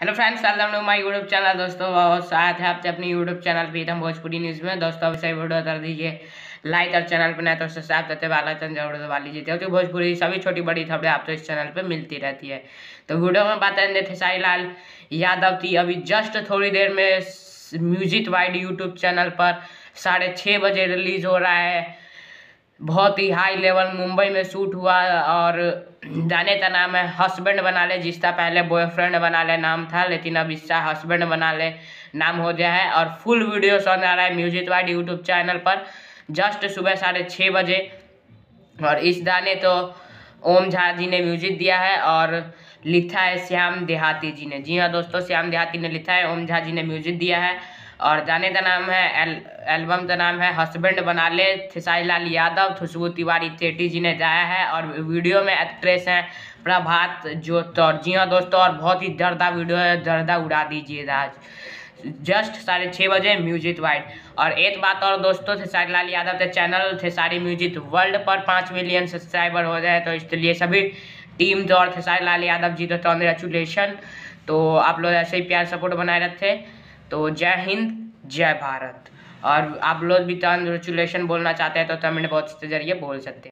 Hello friends, welcome to my YouTube channel. दोस्तों बहुत स्वागत है आपसे अपनी YouTube channel Pritam Bhojpuri news में। दोस्तों अभी से वीडियो कर दीजिए लाइक और चैनल पर नए तो सब्सक्राइब करते वाला चैनल जरूर दबा लीजिए क्योंकि भोजपुरी सभी छोटी बड़ी खबरें आपको इस चैनल पे मिलती रहती है। तो वीडियो में बात करेंगे खेसारी लाल यादव की अभी जस्ट थोड़ी देर में म्यूजिक वाइड यूट्यूब चैनल पर 6:30 बजे रिलीज़ हो रहा है। बहुत ही हाई लेवल मुंबई में शूट हुआ और गाने का नाम है हस्बैंड बना ले, जिसका पहले बॉयफ्रेंड बना ले नाम था, लेकिन अब इसका हस्बैंड बना ले नाम हो गया है। और फुल वीडियो सॉन्ग आ रहा है म्यूजिक वाइड यूट्यूब चैनल पर जस्ट सुबह 6:30 बजे। और इस गाने तो ओम झा जी ने म्यूजिक दिया है और लिखा है श्याम देहाती जी ने। जी हाँ दोस्तों, श्याम देहाती ने लिखा है, ओम झा जी ने म्यूजिक दिया है। और गाने का नाम है एल्बम का नाम है हस्बैंड बना ले। खेसारी लाल यादव, खुशबू तिवारी चेटी जी ने गाया है और वीडियो में एक्ट्रेस हैं प्रभात जोतर। जी हाँ दोस्तों, और बहुत ही दर्दा वीडियो है, दर्दा उड़ा दीजिएगा आज जस्ट 6:30 बजे म्यूजिक वाइड। और एक बात और दोस्तों, खेसारी लाल यादव के चैनल खेसारी म्यूजिक वर्ल्ड पर 5 मिलियन सब्सक्राइबर हो जाए, तो इसलिए सभी टीम और खेसारी लाल यादव जी को कॉन्ग्रेचुलेशन। तो आप लोग ऐसे ही प्यार सपोर्ट बनाए रखें। तो जय हिंद, जय भारत। और आप लोग भी कॉन्ग्रेचुलेशन बोलना चाहते हैं तो कमेंट बॉक्स के जरिए बोल सकते हैं।